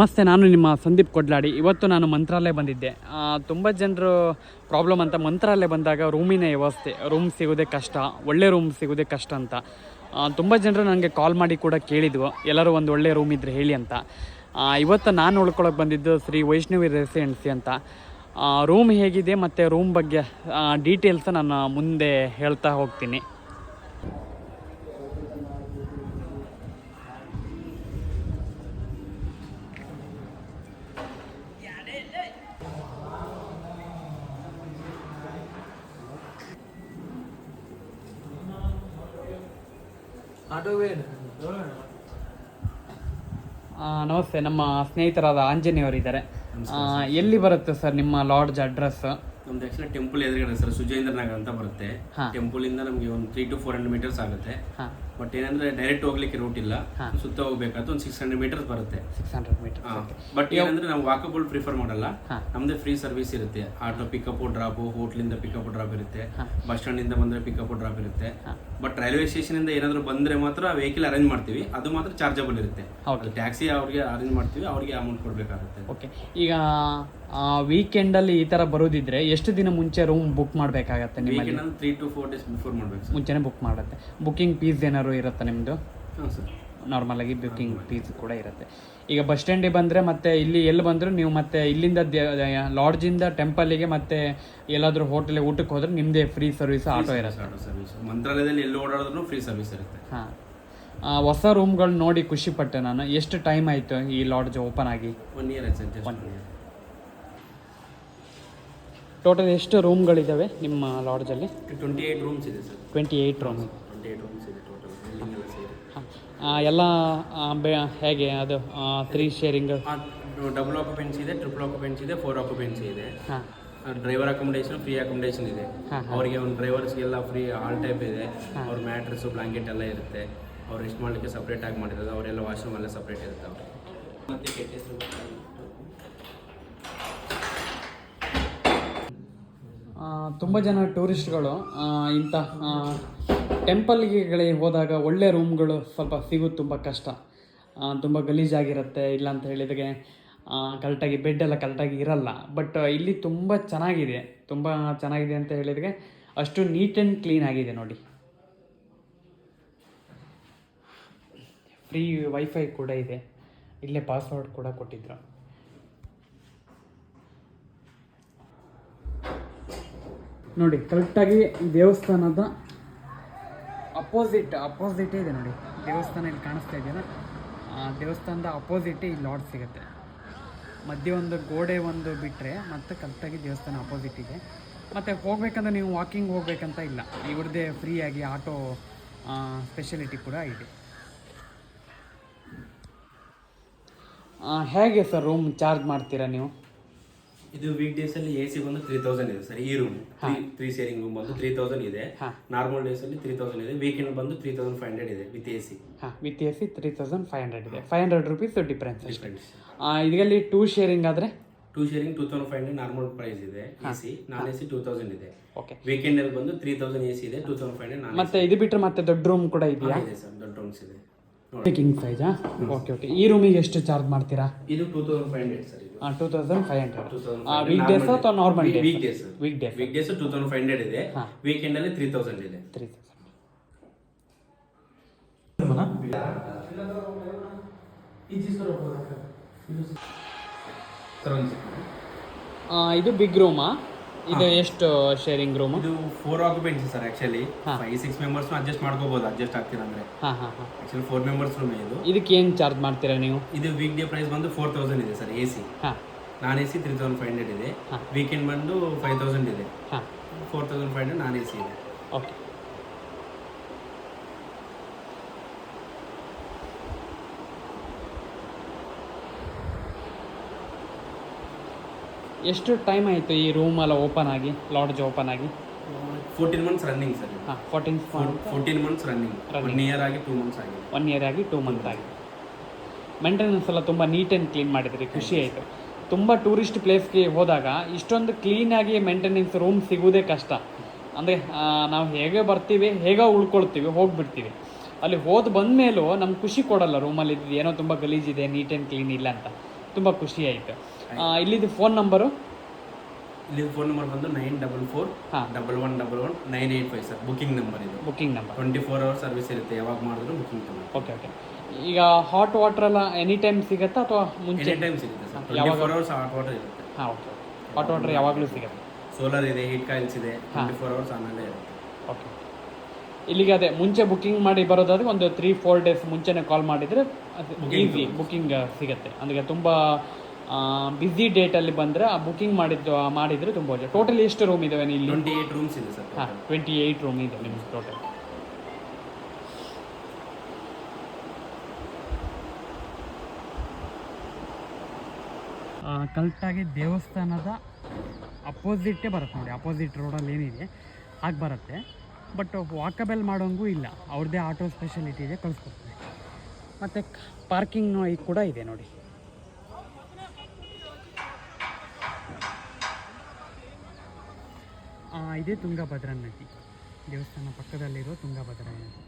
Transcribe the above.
ನಮಸ್ತೆ, ನಾನು ನಿಮ್ಮ ಸಂದೀಪ್ ಕೊಡ್ಲಾಡಿ. ಇವತ್ತು ನಾನು ಮಂತ್ರಾಲಯ ಬಂದಿದ್ದೆ. ತುಂಬ ಜನರು ಪ್ರಾಬ್ಲಮ್ ಅಂತ ಮಂತ್ರಾಲಯ ಬಂದಾಗ ರೂಮಿನ ವ್ಯವಸ್ಥೆ, ರೂಮ್ ಸಿಗೋದೇ ಕಷ್ಟ, ಒಳ್ಳೆ ರೂಮ್ ಸಿಗೋದೇ ಕಷ್ಟ ಅಂತ ತುಂಬ ಜನರು ನನಗೆ ಕಾಲ್ ಮಾಡಿ ಕೂಡ ಕೇಳಿದ್ವು, ಎಲ್ಲರೂ ಒಂದು ಒಳ್ಳೆ ರೂಮ್ ಇದ್ದರೆ ಹೇಳಿ ಅಂತ. ಇವತ್ತು ನಾನು ಉಳ್ಕೊಳ್ಳೋಕೆ ಬಂದಿದ್ದು ಶ್ರೀ ವೈಷ್ಣವಿ ರೆಸಿಡೆನ್ಸಿ ಅಂತ. ರೂಮ್ ಹೇಗಿದೆ ಮತ್ತು ರೂಮ್ ಬಗ್ಗೆ ಡೀಟೇಲ್ಸ್ ನಾನು ಮುಂದೆ ಹೇಳ್ತಾ ಹೋಗ್ತೀನಿ. ನಮಸ್ತೆ, ನಮ್ಮ ಸ್ನೇಹಿತರಾದ ಆಂಜನೇಯವರಿದ್ದಾರೆ. ಎಲ್ಲಿ ಬರುತ್ತೆ ಸರ್ ನಿಮ್ಮ ಲಾಡ್ಜ್ ಅಡ್ರೆಸ್? ನಮ್ದು ಆಕ್ಚುಲಿ ಟೆಂಪಲ್ ಎದುರುಗಡೆ ಸರ್, ಸುಜೇಂದ್ರ ನಗರ್ ಅಂತ ಬರುತ್ತೆ. ಟೆಂಪಲ್ ಇಂದ ನಮಗೆ ಒಂದು 300 to 400 meters ಆಗುತ್ತೆ. ಬಟ್ ಏನಂದ್ರೆ ಡೈರೆಕ್ಟ್ ಹೋಗ್ಲಿಕ್ಕೆ ರೂಟ್ ಇಲ್ಲ, ಸುತ್ತ ಹೋಗ್ಬೇಕಾದ್ರೆ ಒಂದು 600 meters ಬರುತ್ತೆ. 600 meters. ಬಟ್ ಏನಂದ್ರೆ ನಾವು ವಾಕಬಲ್ ಪ್ರಿಫರ್ ಮಾಡಲ್ಲ, ನಮ್ದೇ ಫ್ರೀ ಸರ್ವಿಸ್ ಇರುತ್ತೆ. ಆಟೋ ಪಿಕಪ್ ಡ್ರಾಪ್, ಹೋಟ್ಲಿಂದ ಪಿಕಪ್ ಡ್ರಾಪ್ ಇರುತ್ತೆ, ಬಸ್ ಸ್ಟ್ಯಾಂಡ್ ಇಂದ ಬಂದ್ರೆ ಪಿಕಪ್ ಡ್ರಾಪ್ ಇರುತ್ತೆ. ಬಟ್ ರೈಲ್ವೆ ಸ್ಟೇಷನ್ ಇಂದ ಏನಾದ್ರು ಬಂದ್ರೆ ಮಾತ್ರ ವೆಹಿಕಲ್ ಅರೇಂಜ್ ಮಾಡ್ತೀವಿ, ಅದು ಮಾತ್ರ ಚಾರ್ಜಬಲ್ ಇರುತ್ತೆ. ಟ್ಯಾಕ್ಸಿ ಅವ್ರಿಗೆ ಅರೇಂಜ್ ಮಾಡ್ತೀವಿ, ಅವ್ರಿಗೆ ಅಮೌಂಟ್ ಕೊಡ್ಬೇಕಾಗುತ್ತೆ. ಓಕೆ, ಈಗ ವೀಕೆಂಡಲ್ಲಿ ಈ ಥರ ಬರೋದಿದ್ರೆ ಎಷ್ಟು ದಿನ ಮುಂಚೆ ರೂಮ್ ಬುಕ್ ಮಾಡಬೇಕಾಗತ್ತೆ? ನಿಮಗೆ 3 to 4 days ಬಿಫೋರ್ ಮಾಡಬೇಕು, ಮುಂಚೆನೇ ಬುಕ್ ಮಾಡುತ್ತೆ. ಬುಕ್ಕಿಂಗ್ ಫೀಸ್ ಏನಾದ್ರು ಇರುತ್ತೆ ನಿಮ್ಮದು? ಹಾಂ ಸರ್, ನಾರ್ಮಲಾಗಿ ಬುಕ್ಕಿಂಗ್ ಫೀಸ್ ಕೂಡ ಇರುತ್ತೆ. ಈಗ ಬಸ್ ಸ್ಟ್ಯಾಂಡಿಗೆ ಬಂದರೆ ಮತ್ತೆ ಇಲ್ಲಿ ಎಲ್ಲಿ ಬಂದರೂ ನೀವು ಮತ್ತೆ ಇಲ್ಲಿಂದ ಲಾಡ್ಜಿಂದ ಟೆಂಪಲ್ಲಿಗೆ ಮತ್ತೆ ಎಲ್ಲಾದರೂ ಹೋಟೆಲಿಗೆ ಊಟಕ್ಕೆ ಹೋದ್ರೆ ನಿಮ್ಮದೇ ಫ್ರೀ ಸರ್ವಿಸ್ ಆಟೋ ಇರುತ್ತೆ. ಆಟೋ ಸರ್ವಿಸ್ ಮಂತ್ರಾಲಯದಲ್ಲಿ ಎಲ್ಲಿ ಓಡಾಡಿದ್ರು ಫ್ರೀ ಸರ್ವಿಸ್ ಇರುತ್ತೆ. ಹಾಂ, ಹೊಸ ರೂಮ್ಗಳು ನೋಡಿ ಖುಷಿಪಟ್ಟೆ ನಾನು. ಎಷ್ಟು ಟೈಮ್ ಆಯಿತು ಈ ಲಾಡ್ಜ್ ಓಪನ್ ಆಗಿ? 1 year ಆಯ್ತು ಸರ್. ಟೋಟಲ್ ಎಷ್ಟು ರೂಮ್ಗಳಿದ್ದಾವೆ ನಿಮ್ಮ ಲಾಡ್ಜಲ್ಲಿ? 28 ರೂಮ್ಸ್ ಇದೆ ಸರ್. 28 ರೂಮ್. 28 ರೂಮ್ಸ್ ಇದೆ ಟೋಟಲ್, ಬಿಲ್ಡಿಂಗ್ ಎಲ್ಲ ಸೇರಿ. ಎಲ್ಲ ಹೇಗೆ ಅದು 3 ಶೇರಿಂಗ್? ಡಬಲ್ ಆಕ್ಯುಪೆನ್ಸಿ ಇದೆ, ಟ್ರಿಪಲ್ ಆಕ್ಯುಪೆನ್ಸಿ ಇದೆ, 4 ಆಕ್ಯುಪೆನ್ಸಿ ಇದೆ. ಡ್ರೈವರ್ ಅಕಾಮಿಡೇಷನ್, ಫ್ರೀ ಅಕಾಮಿಡೇಷನ್ ಇದೆ. ಅವರಿಗೆ ಒಂದು ಡ್ರೈವರ್ಸ್ಗೆಲ್ಲ ಫ್ರೀ ಆಲ್ ಟೈಪ್ ಇದೆ. ಅವ್ರ ಮ್ಯಾಟ್ರೆಸ್ಸು, ಬ್ಲಾಂಕೆಟ್ ಎಲ್ಲ ಇರುತ್ತೆ. ಅವ್ರು ರೆಸ್ಟ್ ಮಾಡಲಿಕ್ಕೆ ಸಪ್ರೇಟ್ ಆಗಿ ಮಾಡಿರೋದು, ಅವರೆಲ್ಲ ವಾಶ್ರೂಮ್ ಎಲ್ಲ ಸಪ್ರೇಟ್ ಇರುತ್ತೆ ಅವ್ರಿಗೆ. ಮತ್ತು ತುಂಬ ಜನ ಟೂರಿಸ್ಟ್ಗಳು ಇಂಥ ಟೆಂಪಲ್ಗಳಿಗೆ ಹೋದಾಗ ಒಳ್ಳೆ ರೂಮ್ಗಳು ಸ್ವಲ್ಪ ಸಿಗೋದು ತುಂಬ ಕಷ್ಟ. ತುಂಬ ಗಲೀಜಾಗಿರುತ್ತೆ, ಇಲ್ಲ ಅಂತ ಹೇಳಿದರೆ ಕರೆಕ್ಟಾಗಿ ಬೆಡ್ಡೆಲ್ಲ ಕರೆಕ್ಟಾಗಿ ಇರಲ್ಲ. ಬಟ್ ಇಲ್ಲಿ ತುಂಬ ಚೆನ್ನಾಗಿದೆ, ತುಂಬ ಚೆನ್ನಾಗಿದೆ ಅಂತ ಹೇಳಿದರೆ ಅಷ್ಟು ನೀಟ್ ಆ್ಯಂಡ್ ಕ್ಲೀನ್ ಆಗಿದೆ ನೋಡಿ. ಫ್ರೀ ವೈಫೈ ಕೂಡ ಇದೆ, ಇಲ್ಲೇ ಪಾಸ್ವರ್ಡ್ ಕೂಡ ಕೊಟ್ಟಿದ್ರು. ನೋಡಿ, ಕರೆಕ್ಟಾಗಿ ದೇವಸ್ಥಾನದ ಅಪೋಸಿಟ್ ಇದೆ ನೋಡಿ. ದೇವಸ್ಥಾನ ಇಲ್ಲಿ ಕಾಣಿಸ್ತಾ ಇದೆಯಲ್ಲ, ದೇವಸ್ಥಾನದ ಅಪೋಸಿಟ್ ಈ ಲಾಡ್ಜ್ ಸಿಗುತ್ತೆ. ಮಧ್ಯೆ ಒಂದು ಗೋಡೆ ಒಂದು ಬಿಟ್ಟರೆ ಮತ್ತೆ ಕರೆಕ್ಟಾಗಿ ದೇವಸ್ಥಾನ ಅಪೋಸಿಟ್ ಇದೆ. ಮತ್ತು ಹೋಗ್ಬೇಕಂದ್ರೆ ನೀವು ವಾಕಿಂಗ್ ಹೋಗ್ಬೇಕಂತ ಇಲ್ಲ, ಇವ್ರದ್ದೇ ಫ್ರೀಯಾಗಿ ಆಟೋ ಸ್ಪೆಷಲಿಟಿ ಕೂಡ ಇದೆ. ಹೇಗೆ ಸರ್ ರೂಮ್ ಚಾರ್ಜ್ ಮಾಡ್ತೀರಾ ನೀವು? ಇದು ವೀಕ್ ಡೇಸ್ ಅಲ್ಲಿ AC ಬಂದು 3000 ಇದೆ ಸರ್. ಈ ರೂಮ್ 3 ಶೇರಿಂಗ್ ರೂಮ್ ಬಂದು 3000 ಇದೆ. ನಾರ್ಮಲ್ ಡೇಸ್ ಅಲ್ಲಿ 3000 ಇದೆ. ವೀಕೆಂಡ್ ಬಂದು 3500 ಇದೆ ವಿತ್ AC. ವಿತ್ AC 3500 ಇದೆ. 500 rupees ಡಿಫ್ರೆನ್ಸ್. ಇದರಲ್ಲಿ 2 ಶೇರಿಂಗ್ ಆದರೆ 2 ಶೇರಿಂಗ್ 2500 ನಾರ್ಮಲ್ ಪ್ರೈಸ್ ಇದೆ. AC ನಾನ್ AC 2000 ಇದೆ. ಓಕೆ, ವೀಕೆಂಡ್ ಅಲ್ಲಿ ಬಂದು 3000 AC ಇದೆ, 2500 ನಾನ್. ಮತ್ತೆ ಇದು ಬಿಟ್ಟರೆ ಮತ್ತೆ ದೊಡ್ಡ ರೂಮ್ ಕೂಡ ಇದೆಯಾ? ಇದೆ ಸರ್, ದೊಡ್ಡ ರೂಮ್ಸ್ ಇದೆ. ಕಿಂಗ್ ಸೈಜಾ? ಓಕೆ. ಈ ರೂಮಿಗೆ ಎಷ್ಟು ಚಾರ್ಜ್ ಮಾಡ್ತೀರಾ? ಇದು 2500 ಸರ್. 2500 ವೀಕ್ ಡೇಸ್ ಅಥವಾ ನಾರ್ಮಲ್ ಡೇಸ್? ವೀಕ್ ಡೇಸ್ 2500 ಇದೆ. ವೀಕೆಂಡ್ ಅಲ್ಲಿ 3000 ಇದೆ. 3000. ಇದು ಬಿಗ್ ರೂಮಾ? ಇದು ಎಷ್ಟು ಶೇರಿಂಗ್ ರೂಮ್? ಇದು 4 occupancy sir. Actually 5-6 members adjust ಮಾಡ್ಕೋಬಹುದು, ಅಡ್ಜಸ್ಟ್ ಆಗ್ತೀರಾ ಅಂದ್ರೆ. ಆಕ್ಚುಲಿ 4 ಮೆಂಬರ್ಸ್ ರೂಮ್ ಇದು. ಇದಕ್ಕೆ ಏನು ಚಾರ್ಜ್ ಮಾಡ್ತೀರಾ ನೀವು? ಇದು ವೀಕ್ ಡೇ ಪ್ರೈಸ್ ಬಂದು 4000 ಇದೆ ಸರ್. AC ನಾನ್ AC 3500 ಇದೆ. ವೀಕೆಂಡ್ ಬಂದು 5000 ಇದೆ. 4500 ನಾನ್ AC ಇದೆ. ಓಕೆ. ಎಷ್ಟು ಟೈಮ್ ಆಯಿತು ಈ ರೂಮ್ ಎಲ್ಲ ಓಪನ್ ಆಗಿ, ಲಾಡ್ಜ್ ಓಪನ್ ಆಗಿ? 14 months running sir. 14 months running. 1 year ಆಗಿ 2 months ಆಗಿದೆ. 1 year ಆಗಿ 2 months ಆಗಿದೆ. ಮೇಂಟೆನೆನ್ಸ್ ಎಲ್ಲ ತುಂಬ ನೀಟ್ ಆ್ಯಂಡ್ ಕ್ಲೀನ್ ಮಾಡಿದ್ರಿ, ಖುಷಿ ಆಯಿತು. ತುಂಬ ಟೂರಿಸ್ಟ್ ಪ್ಲೇಸ್ಗೆ ಹೋದಾಗ ಇಷ್ಟೊಂದು ಕ್ಲೀನಾಗಿ ಮೇಂಟೆನೆನ್ಸ್ ರೂಮ್ ಸಿಗೋದೇ ಕಷ್ಟ. ಅಂದರೆ ನಾವು ಹೇಗೆ ಬರ್ತೀವಿ, ಹೇಗೆ ಉಳ್ಕೊಳ್ತೀವಿ, ಹೋಗಿಬಿಡ್ತೀವಿ. ಅಲ್ಲಿ ಬಂದ ಮೇಲೂ ನಮ್ಗೆ ಖುಷಿ ಕೊಡಲ್ಲ ರೂಮಲ್ಲಿ ಏನೋ ತುಂಬ ಗಲೀಜಿದೆ, ನೀಟ್ ಆ್ಯಂಡ್ ಕ್ಲೀನ್ ಇಲ್ಲ ಅಂತ. ತುಂಬ ಖುಷಿ ಆಯಿತು. ಇಲ್ಲಿದ್ದು ಫೋನ್ ನಂಬರು? ಇಲ್ಲಿ ಫೋನ್ ನಂಬರ್ ಬಂದು 944 ಹಾಂ 1111 985 ಸರ್. ಬುಕಿಂಗ್ ನಂಬರ್ ಇದು. Booking number. 24 ಅವರ್ಸ್ ಸರ್ವಿಸ್ ಇರುತ್ತೆ, ಯಾವಾಗ ಮಾಡಿದ್ರು ಬುಕಿಂಗ್ ತಗೊಂಡು. Okay okay. ಈಗ ಹಾಟ್ ವಾಟರ್ ಎಲ್ಲ ಎನಿ ಟೈಮ್ ಸಿಗುತ್ತಾ ಅಥವಾ ಮುಂಚೆ? ಎನಿ ಟೈಮ್ ಸಿಗುತ್ತೆ ಸರ್. 24 ಅವರ್ಸ್ ಹಾಟ್ ವಾಟರ್ ಇರುತ್ತೆ. ಹಾಂ ಓಕೆ. ಹಾಟ್ ವಾಟರ್ ಯಾವಾಗಲೂ ಸಿಗುತ್ತೆ. ಸೋಲಾರ್ ಇದೆ, ಹೀಟ್ ಕಾಯಿಲ್ಸ್ ಇದೆ, 24 ಅವರ್ಸ್ ಆಮೇಲೆ ಇರುತ್ತೆ. ಓಕೆ. ಇಲ್ಲಿಗೆ ಅದೇ ಮುಂಚೆ ಬುಕ್ಕಿಂಗ್ ಮಾಡಿ ಬರೋದಾದ್ರೆ ಒಂದು 3-4 ಡೇಸ್ ಮುಂಚೆನೇ ಕಾಲ್ ಮಾಡಿದರೆ ಈಸಿ ಬುಕ್ಕಿಂಗ್ ಸಿಗುತ್ತೆ. ಅಂದರೆ ತುಂಬ ಬ್ಯುಸಿ ಡೇಟಲ್ಲಿ ಬಂದರೆ ಆ ಬುಕ್ಕಿಂಗ್ ಮಾಡಿದರೆ ತುಂಬ ಒಳ್ಳೆ. ಟೋಟಲ್ ಎಷ್ಟು ರೂಮ್ ಇದ್ದಾವೆ ಇಲ್ಲಿ? 28 ರೂಮ್ಸ್ ಇದೆ ಸರ್. ಹಾಂ 28 ರೂಮ್ ಇದೆ ನಿಮ್ಗೆ ಟೋಟಲ್. ಕರೆಕ್ಟಾಗಿ ದೇವಸ್ಥಾನದ ಅಪೋಸಿಟ್ಟೇ ಬರುತ್ತೆ ನೋಡಿ, ಅಪೋಸಿಟ್ ರೋಡಲ್ಲಿ ಏನಿದೆ ಹಾಗೆ ಬರುತ್ತೆ. ಬಟ್ ವಾಕಬಲ್ ಮಾಡೋಂಗೂ ಇಲ್ಲ, ಅವ್ರದ್ದೇ ಆಟೋ ಸ್ಪೆಷಾಲಿಟಿ ಇದೆ, ಕಳಿಸ್ಕೊಡ್ತಾರೆ. ಮತ್ತು ಪಾರ್ಕಿಂಗ್ ಕೂಡ ಇದೆ ನೋಡಿ. ಇದೇ ತುಂಗಭದ್ರಾ ನದಿ, ದೇವಸ್ಥಾನ ಪಕ್ಕದಲ್ಲಿರೋ ತುಂಗಭದ್ರಾ ನದಿ.